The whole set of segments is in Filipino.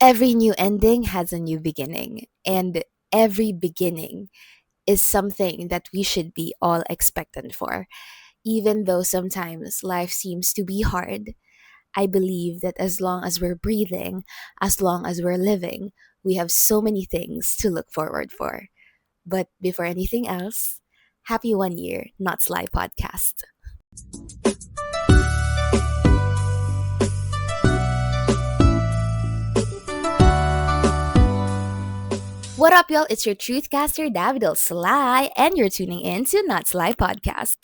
Every new ending has a new beginning, and every beginning is something that we should be all expectant for. Even though sometimes life seems to be hard, I believe that as long as we're breathing, as long as we're living, we have so many things to look forward for. But before anything else, happy 1 year, Not Sly podcast. What up, y'all? It's your truthcaster, Davidel Sly, and you're tuning in to Not Sly Podcast.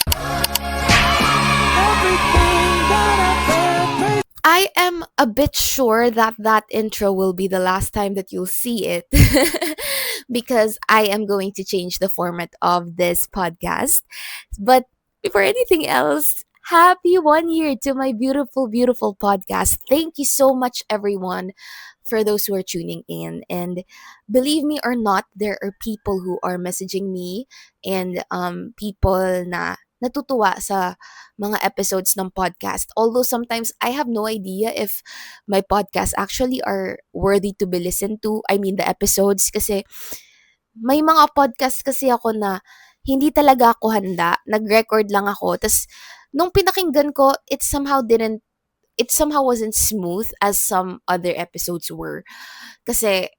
I am a bit sure that that intro will be the last time that you'll see it because I am going to change the format of this podcast. But before anything else, happy 1 year to my beautiful, beautiful podcast. Thank you so much, everyone, for those who are tuning in. And believe me or not, there are people who are messaging me and people na natutuwa sa mga episodes ng podcast. Although sometimes I have no idea if my podcasts actually are worthy to be listened to. I mean, the episodes kasi may mga podcast kasi ako na hindi talaga ako handa. Nag-record lang ako. Tapos, nung pinakinggan ko, it somehow wasn't smooth as some other episodes were. Kasi,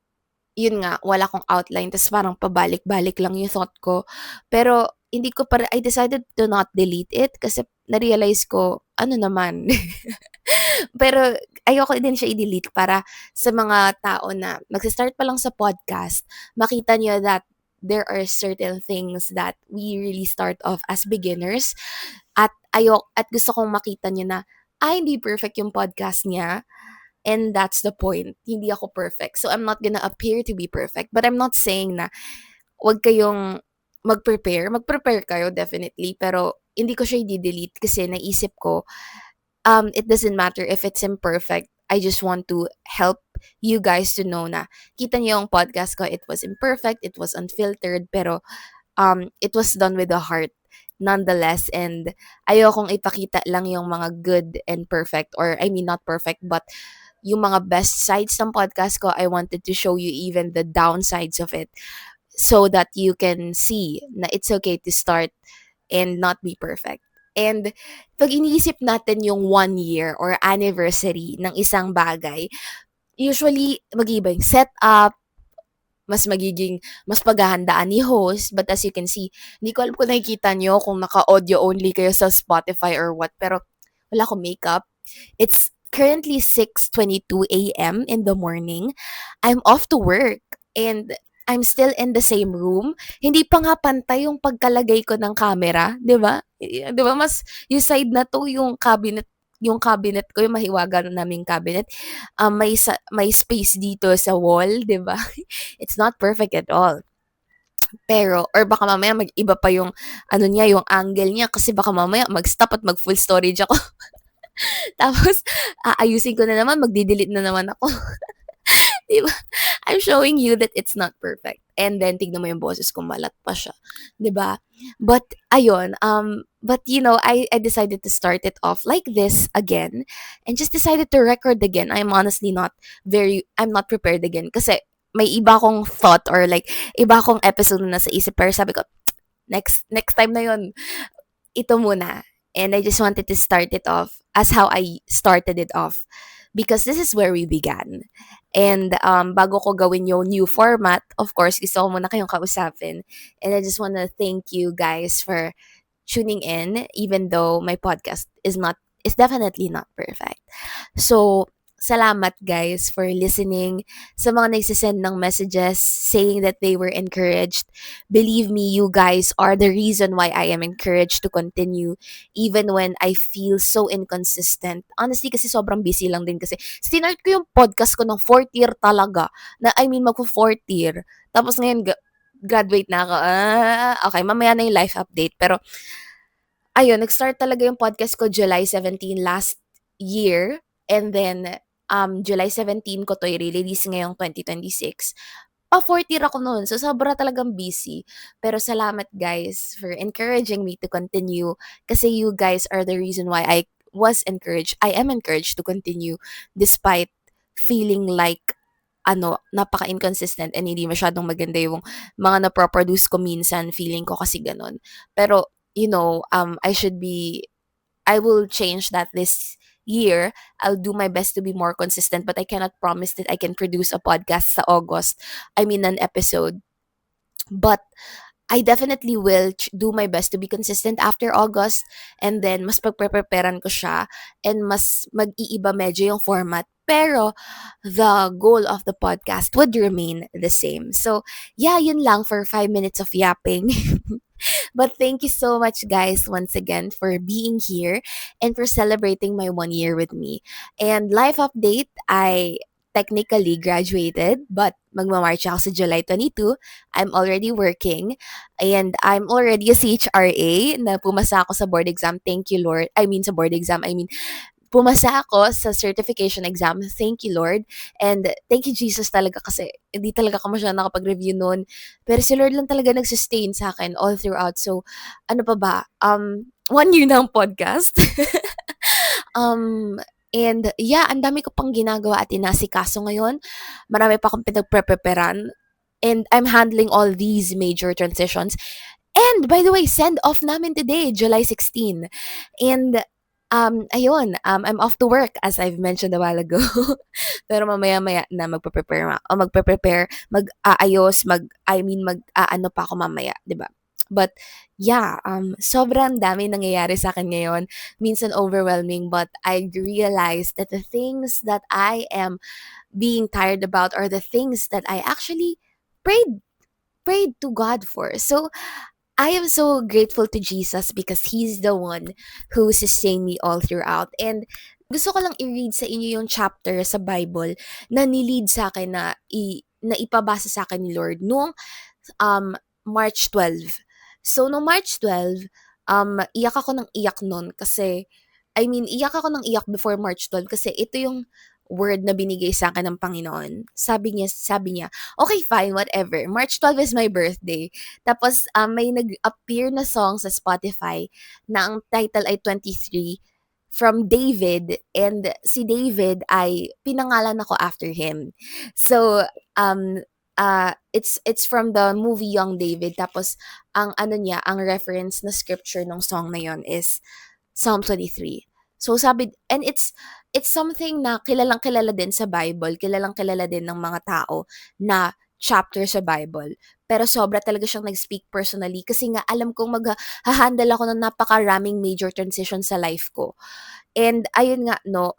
yun nga, wala akong outline. Tapos parang pabalik-balik lang yung thought ko. Pero, hindi ko pa, I decided to not delete it kasi na-realize ko, ano naman. Pero, ayoko din siya i-delete para sa mga tao na magsa-start pa lang sa podcast, makita niyo that there are certain things that we really start off as beginners at gusto kong makita niyo na hindi perfect yung podcast niya. And that's the point. Hindi ako perfect. So, I'm not gonna appear to be perfect. But I'm not saying na wag kayong mag-prepare. Mag-prepare kayo, definitely. Pero, hindi ko siya i-delete kasi naisip ko, it doesn't matter if it's imperfect. I just want to help you guys to know na kita niyo yung podcast ko, it was imperfect, it was unfiltered, pero it was done with the heart nonetheless. And ayokong ipakita lang yung mga good and perfect, or I mean not perfect, but yung mga best sides ng podcast ko. I wanted to show you even the downsides of it so that you can see na it's okay to start and not be perfect. And pag iniisip natin yung 1 year or anniversary ng isang bagay, usually mag-iiba yung setup, mas paghahandaan ni host. But as you can see, hindi ko alam kung nakikita nyo kung naka-audio only kayo sa Spotify or what, pero wala akong makeup. It's currently 6:22 a.m. in the morning. I'm off to work and I'm still in the same room. Hindi pa nga pantay yung pagkalagay ko ng camera, 'di ba? 'Di ba mas yung side na to yung cabinet ko, yung mahiwaga naming cabinet, may space dito sa wall, 'di ba? It's not perfect at all. Pero or baka mamaya mag-iba pa yung ano niya, yung angle niya kasi baka mamaya mag-stop at mag-full storage ako. Tapos aayusin ko na naman, magde-delete na naman ako. 'Di ba? I'm showing you that it's not perfect. And then tignan mo yung boses ko, malat pa siya, 'di ba? But ayun, but I decided to start it off like this again and just decided to record again. I'm not prepared again kasi may iba akong thought or like iba akong episode na sa isip, pero sabi ko next time na yon, ito muna. And I just wanted to start it off as how I started it off because this is where we began. And bago ko gawin yung new format, of course, gusto ko muna kayong kausapin. And I just want to thank you guys for tuning in, even though my podcast is definitely not perfect. So, salamat guys for listening. Sa mga nagsisend ng messages saying that they were encouraged, believe me, you guys are the reason why I am encouraged to continue even when I feel so inconsistent. Honestly, kasi sobrang busy lang din kasi. Start ko yung podcast ko ng 4th year talaga. I mean, magpo 4th year. Tapos ngayon, graduate na ako. Okay, mamaya na yung life update. Pero, ayun, nag-start talaga yung podcast ko July 17 last year. And then, July 17 ko to i-release ngayong 2026. 4th year ako noon. So, sobra talagang busy. Pero salamat guys for encouraging me to continue kasi you guys are the reason why I am encouraged to continue despite feeling like napaka-inconsistent and hindi masyadong maganda yung mga napro-produce ko minsan, feeling ko kasi gano'n. Pero, I will change that this year. I'll do my best to be more consistent, but I cannot promise that I can produce a podcast sa August. I mean, an episode. But I definitely will do my best to be consistent after August, and then mas pagpe-preparan ko siya and mas mag-iiba medyo yung format. Pero the goal of the podcast would remain the same. So, yeah, yun lang for 5 minutes of yapping. But thank you so much, guys, once again for being here and for celebrating my 1 year with me. And life update, I technically graduated, but magmamarch ako sa July 22. I'm already working and I'm already a CHRA na pumasa ako sa board exam. Thank you, Lord. I mean, sa board exam. I mean, pumasa ako sa certification exam. Thank you, Lord. And thank you, Jesus talaga kasi hindi talaga ako masyadong nakapag-review noon. Pero si Lord lang talaga nag-sustain sa akin all throughout. So, ano pa ba? 1 year na ang podcast. um, and yeah, ang dami ko pang ginagawa at inasikaso ngayon. Marami pa akong pinagpreparean. And I'm handling all these major transitions. And by the way, send off namin today, July 16. And I'm off to work as I've mentioned a while ago. Pero mamaya-maya na mag-aayos, mag-aano pa ako mamaya, 'di ba? But yeah, sobrang dami nangyayari sa akin ngayon. Minsan overwhelming, but I realized that the things that I am being tired about are the things that I actually prayed prayed to God for. So I am so grateful to Jesus because He's the one who sustained me all throughout. And gusto ko lang i-read sa inyo yung chapter sa Bible na nilid sa akin na ipabasa sa akin ni Lord noong March 12. So, noong March 12, iyak ako ng iyak nun kasi, iyak ako ng iyak before March 12 kasi ito yung word na binigay sa akin ng Panginoon. Sabi niya, okay, fine, whatever. March 12 is my birthday. Tapos, may nag-appear na song sa Spotify na ang title ay 23 from David, and si David ay pinangalan ako after him. So, it's from the movie Young David. Tapos, ang reference na scripture ng song na yon is Psalm 23. So and it's something na kilalang-kilala din sa Bible, kilalang-kilala din ng mga tao na chapter sa Bible. Pero sobra talaga siyang nag-speak personally kasi nga alam kong mag-handle ako ng napakaraming major transition sa life ko. And ayun nga, no,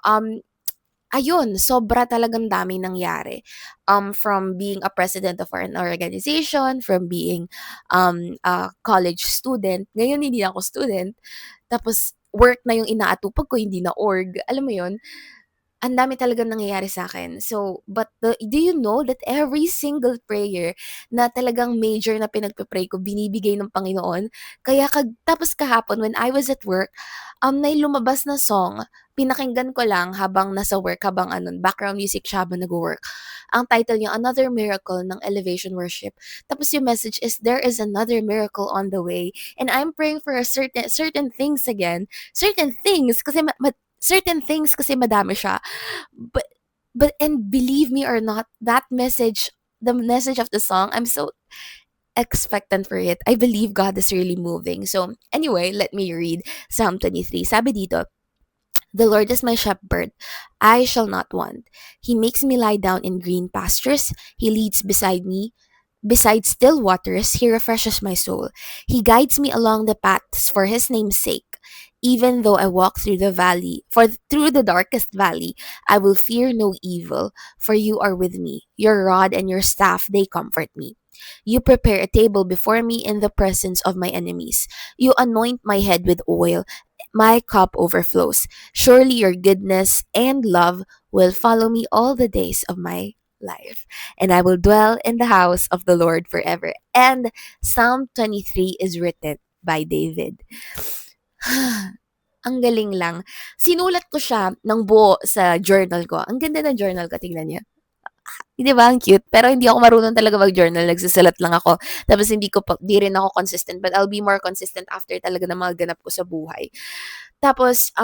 ayun, sobra talagang daming nangyari. From being a president of an organization, from being a college student, ngayon hindi na ako student, tapos work na yung inaatupag ko, hindi na org. Alam mo yun? Ang dami talagang nangyayari sa akin. So, but do you know that every single prayer na talagang major na pinagpe-pray ko, binibigay ng Panginoon? Kaya tapos kahapon, when I was at work, may lumabas na song, pinakinggan ko lang habang nasa work, habang background music siya habang nag-work. Ang title niya, Another Miracle ng Elevation Worship. Tapos yung message is, there is another miracle on the way. And I'm praying for certain things again. Certain things, kasi madami siya. But and believe me or not, that message, the message of the song, I'm so expectant for it. I believe God is really moving. So, anyway, let me read Psalm 23. Sabi dito, the Lord is my shepherd, I shall not want. He makes me lie down in green pastures. He leads beside still waters. He refreshes my soul. He guides me along the paths for His name's sake. Even though I walk through through the darkest valley, I will fear no evil, for you are with me. Your rod and your staff, they comfort me. You prepare a table before me in the presence of my enemies. You anoint my head with oil. My cup overflows. Surely your goodness and love will follow me all the days of my life, and I will dwell in the house of the Lord forever. And Psalm 23 is written by David. Ang galing lang. Sinulat ko siya ng buo sa journal ko. Ang ganda ng journal ko, tingnan niyo. Di ba? Ang cute. Pero hindi ako marunong talaga mag-journal. Nagsusulat lang ako. Tapos di rin ako consistent. But I'll be more consistent after talaga ng mga ganap ko sa buhay. Tapos,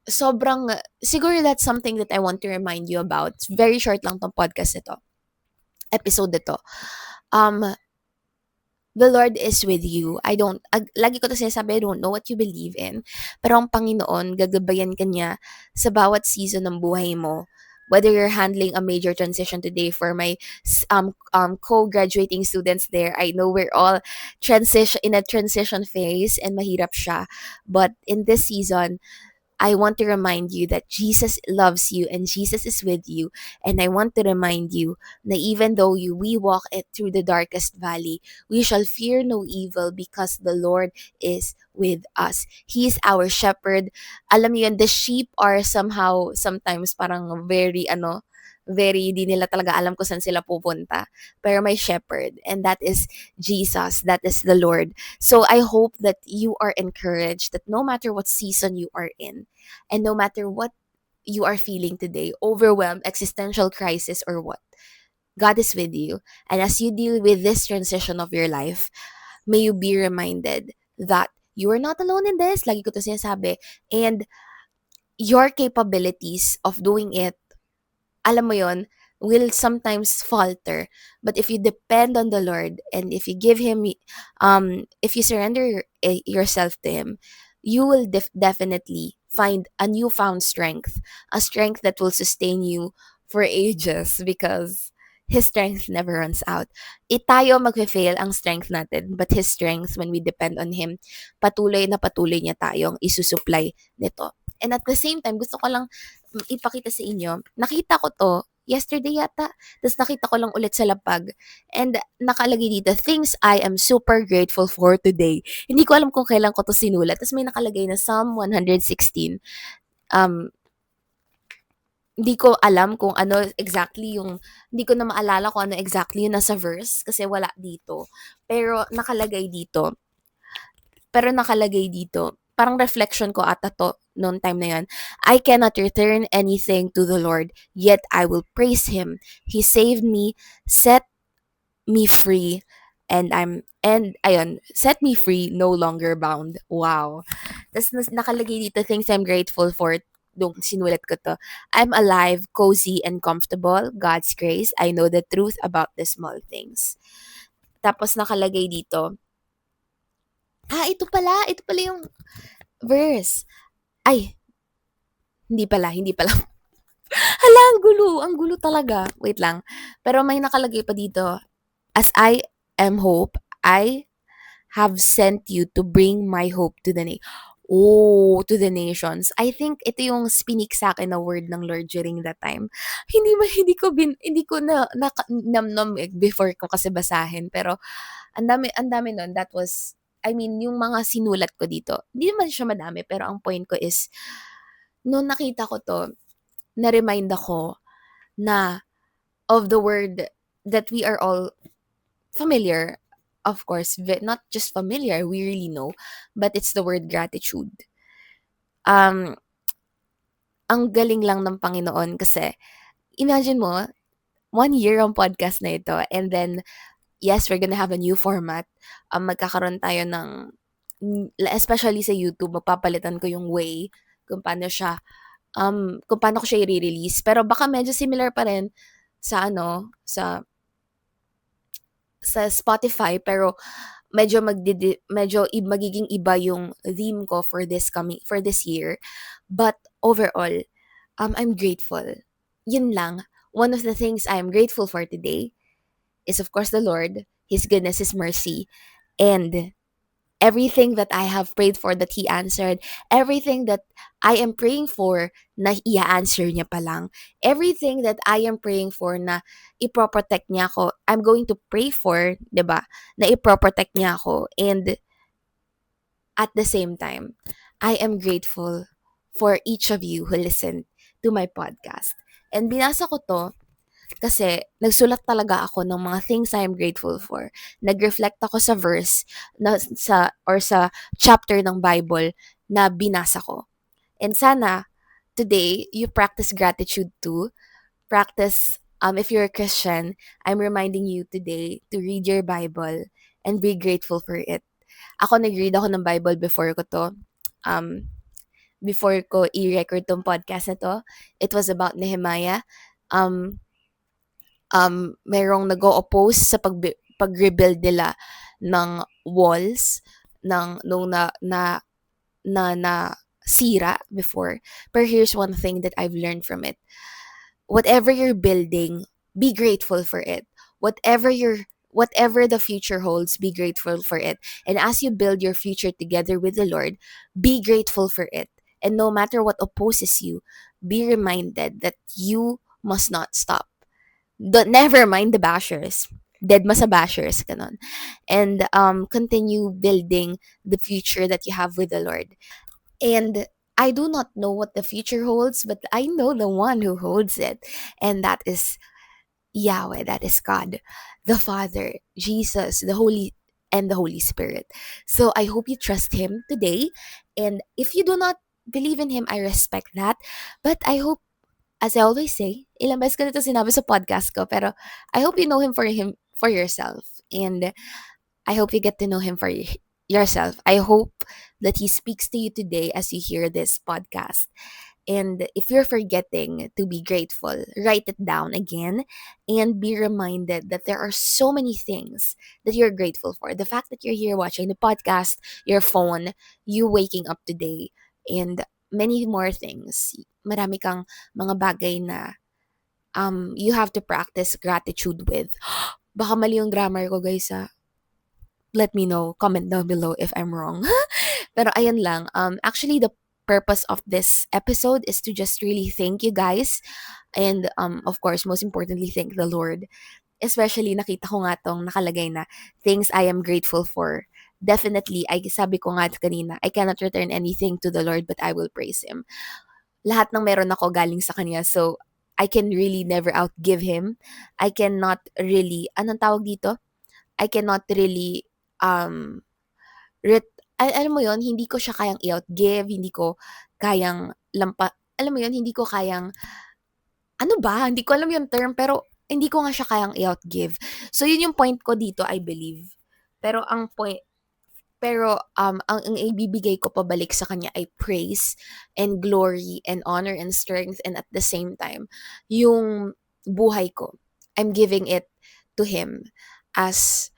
sobrang siguro that's something that I want to remind you about. Very short lang 'tong podcast ito, episode ito. Um, the Lord is with you. Lagi ko 'to sinasabi, I don't know what you believe in, pero ang Panginoon gagabayan ka niya sa bawat season ng buhay mo. Whether you're handling a major transition today for my co-graduating students there, I know we're all in a transition phase and mahirap siya. But in this season, I want to remind you that Jesus loves you and Jesus is with you. And I want to remind you that even though we walk it through the darkest valley, we shall fear no evil because the Lord is with us. He is our shepherd. Alam niyo yun, the sheep are somehow, sometimes parang very, di nila talaga alam kung saan sila pupunta. Pero may shepherd, and that is Jesus, that is the Lord. So I hope that you are encouraged that no matter what season you are in, and no matter what you are feeling today, overwhelmed, existential crisis, or what, God is with you. And as you deal with this transition of your life, may you be reminded that you are not alone in this. Lagi ko to sinasabi. And your capabilities of doing it, alam mo yon, will sometimes falter. But if you depend on the Lord and if you give Him, if you surrender yourself to Him, you will definitely find a newfound strength, a strength that will sustain you for ages because His strength never runs out. Tayo magfe-fail ang strength natin, but His strength, when we depend on Him, patuloy na patuloy niya tayong isusupply nito. And at the same time, gusto ko lang ipakita sa inyo, nakita ko 'to yesterday yata, ta's nakita ko lang ulit sa lapag and nakalagay dito, "Things I am super grateful for today." Hindi ko alam kung kailan ko 'to sinulat ta's may nakalagay na Psalm 116. Um, hindi ko alam kung ano exactly yung hindi ko na maalala kung ano exactly yung nasa verse kasi wala dito. Pero nakalagay dito, parang reflection ko ata 'to noong time na 'yon. "I cannot return anything to the Lord, yet I will praise Him. He saved me, set me free, set me free, no longer bound." Wow! Tas nakalagay dito, things I'm grateful for nung sinulat ko 'to. "I'm alive, cozy, and comfortable. God's grace. I know the truth about the small things." Tapos nakalagay dito, ito pala yung verse. Ay, hindi pala. Hala, ang gulo talaga. Wait lang. Pero may nakalagay pa dito, "As I am hope, I have sent you to bring my hope to to the nations." I think ito yung spinik sa akin na word ng Lord during that time. Hindi ko na namnam before ko kasi basahin. Pero ang dami nun. I mean, yung mga sinulat ko dito, hindi naman siya madami, pero ang point ko is, nung nakita ko 'to, na-remind ako na of the word that we are all familiar, of course, not just familiar, we really know, but it's the word gratitude. Um, ang galing lang ng Panginoon kasi imagine mo, 1 year ang podcast na ito and then, yes, we're gonna have a new format. Magkakaroon tayo ng especially sa YouTube, magpapalitan ko yung way kung paano ko siya i-re-release. Pero baka medyo similar pa rin sa sa Spotify, pero magiging iba yung theme ko for this year. But overall, I'm grateful. Yun lang. One of the things I am grateful for today is of course the Lord, His goodness, His mercy, and everything that I have prayed for that He answered, everything that I am praying for na i-answer niya pa lang, everything that I am praying for na ipoprotect niya ako, I'm going to pray for, 'di ba, na ipoprotect niya ako. And at the same time, I am grateful for each of you who listened to my podcast. And binasa ko 'to kasi nagsulat talaga ako ng mga things I am grateful for. Nag-reflect ako sa verse sa chapter ng Bible na binasa ko. And sana today you practice gratitude too. Practice if you're a Christian, I'm reminding you today to read your Bible and be grateful for it. Ako nag-read ako ng Bible before ko 'to. Um before ko i-record tong podcast na to, it was about Nehemiah. Um, merong nag-o-oppose sa pag-rebuild nila ng walls ng nung na sira before. But here's one thing that I've learned from it. Whatever you're building, be grateful for it. Whatever the future holds, be grateful for it. And as you build your future together with the Lord, be grateful for it. And no matter what opposes you, be reminded that you must not stop. Never mind the bashers. Dead ma sa bashers, ganon. And continue building the future that you have with the Lord. And I do not know what the future holds, but I know the one who holds it. And that is Yahweh, that is God, the Father, Jesus, the Holy Spirit. So I hope you trust Him today. And if you do not believe in Him, I respect that. But I hope, as I always say, ilang beses ko na ito sinabi sa podcast ko, pero I hope you know Him for yourself. And I hope you get to know Him for yourself. I hope that He speaks to you today as you hear this podcast. And if you're forgetting to be grateful, write it down again and be reminded that there are so many things that you're grateful for. The fact that you're here watching the podcast, your phone, you waking up today, and many more things. Marami kang mga bagay na you have to practice gratitude with. Baka mali yung grammar ko, guys, let me know, comment down below if I'm wrong. Pero ayan lang, actually the purpose of this episode is to just really thank you guys and of course, most importantly, thank the Lord. Especially nakita ko nga tong nakalagay na things I am grateful for. Definitely, sabi ko nga kanina, I cannot return anything to the Lord but I will praise Him. Lahat ng meron ako galing sa Kanya, so I can really never outgive Him. I cannot really, anong tawag dito? I cannot really um alam mo yon, hindi ko siya kayang i-outgive, hindi ko kayang alam mo yon, hindi ko kayang, ano ba, hindi ko alam yung term, pero hindi ko nga siya kayang i-outgive. So, yun yung point ko dito, I believe. Pero ang ibibigay ko pabalik sa kanya ay praise and glory and honor and strength, and at the same time, yung buhay ko, I'm giving it to Him as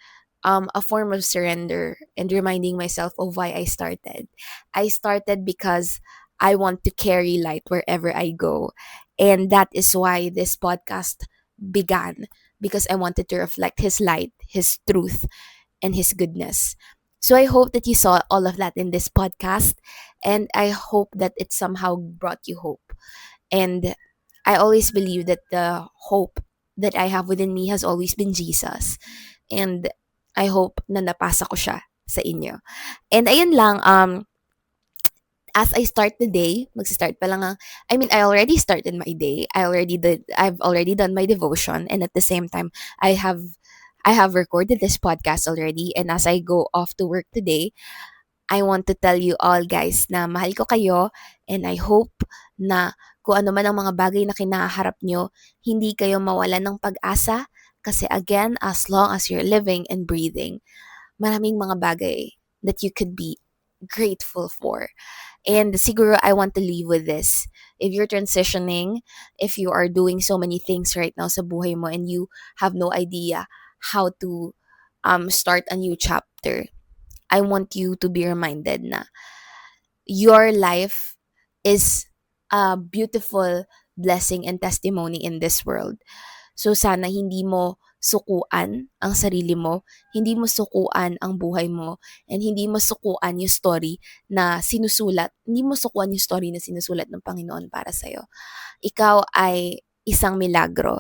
a form of surrender and reminding myself of why I started. I started because I want to carry light wherever I go. And that is why this podcast began, because I wanted to reflect His light, His truth, and His goodness. So I hope that you saw all of that in this podcast, and I hope that it somehow brought you hope. And I always believe that the hope that I have within me has always been Jesus. And I hope na napasa ko siya sa inyo. And ayun lang, as I start the day, magsi-start pa lang I already started my day. I've already done my devotion, and at the same time, I have recorded this podcast already, and as I go off to work today, I want to tell you all, guys, na mahal ko kayo, and I hope na kung ano man ang mga bagay na kinaharap nyo, hindi kayo mawalan ng pag-asa, kasi again, as long as you're living and breathing, maraming mga bagay that you could be grateful for. And siguro I want to leave with this. If you're transitioning, if you are doing so many things right now sa buhay mo and you have no idea how to start a new chapter, I want you to be reminded na your life is a beautiful blessing and testimony in this world. So sana hindi mo sukuan ang sarili mo, hindi mo sukuan ang buhay mo, and hindi mo sukuan yung story na sinusulat, hindi mo sukuan yung story na sinusulat ng Panginoon para sa'yo. Ikaw ay isang milagro,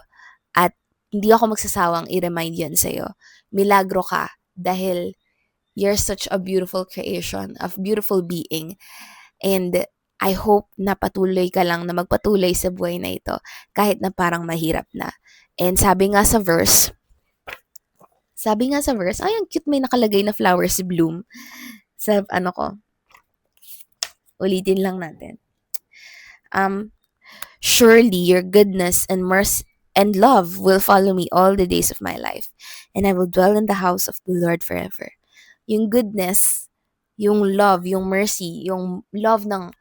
at hindi ako magsasawang i-remind yan sa'yo. Milagro ka dahil you're such a beautiful creation, a beautiful being, and I hope na patuloy ka lang na magpatuloy sa buhay na ito kahit na parang mahirap na. And sabi nga sa verse, ay, ang cute, may nakalagay na flowers bloom. Sa ulitin lang natin. Surely your goodness and mercy and love will follow me all the days of my life, and I will dwell in the house of the Lord forever. Yung goodness, yung love, yung mercy, yung love ng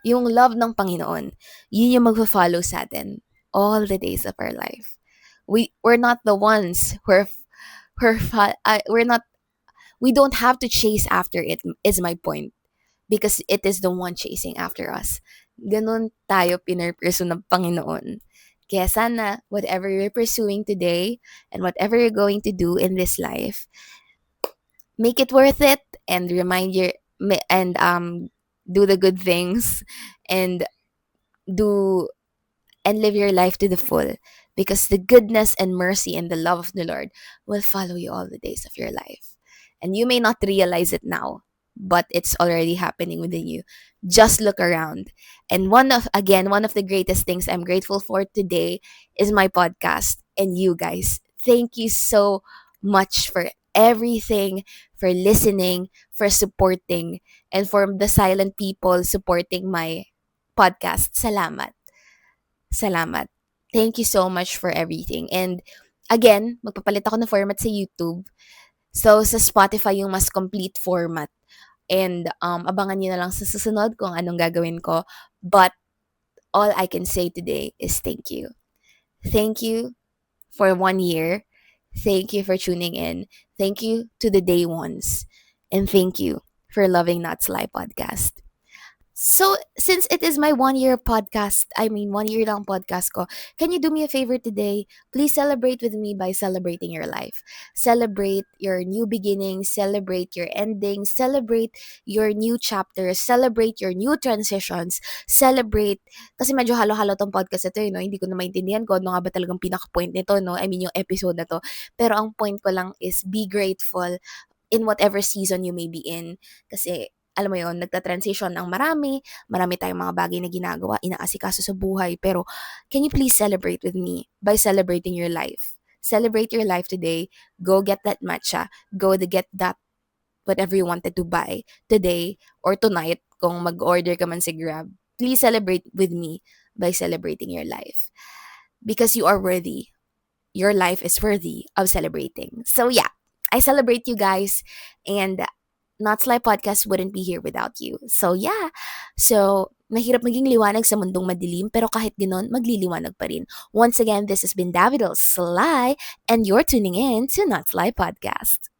yung love ng Panginoon, yun yung magfa-follow sa atin all the days of our life. We're not the ones we're not we don't have to chase after it is my point because it is the one chasing after us. Ganon tayo pinurpursue ng Panginoon. Kaya sana, whatever you're pursuing today and whatever you're going to do in this life, make it worth it and and do the good things and do and live your life to the full because the goodness and mercy and the love of the Lord will follow you all the days of your life. And you may not realize it now, but it's already happening within you. Just look around. And one of the greatest things I'm grateful for today is my podcast and you guys. Thank you so much for everything, for listening, for supporting, and for the silent people supporting my podcast. Salamat. Salamat. Thank you so much for everything. And again, magpapalit ako ng format sa YouTube. So, sa Spotify yung mas complete format. And abangan nyo na lang sa susunod kung anong gagawin ko. But all I can say today is thank you. Thank you for 1 year. Thank you for tuning in. Thank you to the day ones. And thank you for loving Not Sly Podcast. So, since it is my 1 year podcast, 1 year lang podcast ko, can you do me a favor today? Please celebrate with me by celebrating your life. Celebrate your new beginnings, celebrate your endings, celebrate your new chapters, celebrate your new transitions, celebrate, kasi medyo halo-halo tong podcast ito, no? Hindi ko na maintindihan kung ano nga ba talagang pinaka-point nito, no? Yung episode na to. Pero ang point ko lang is be grateful in whatever season you may be in. Kasi alam mo yon, nagta-transition ang marami tayong mga bagay na ginagawa, inaasikaso sa buhay, pero can you please celebrate with me by celebrating your life? Celebrate your life today. Go get that matcha. Go to get that whatever you wanted to buy today or tonight kung mag-order ka man sa Grab. Please celebrate with me by celebrating your life. Because you are worthy. Your life is worthy of celebrating. So yeah, I celebrate you guys and Not Sly Podcast wouldn't be here without you. So yeah. So, mahirap maging liwanag sa mundong madilim pero kahit ganoon, magliliwanag pa rin. Once again, this has been Davidel Sly and you're tuning in to Not Sly Podcast.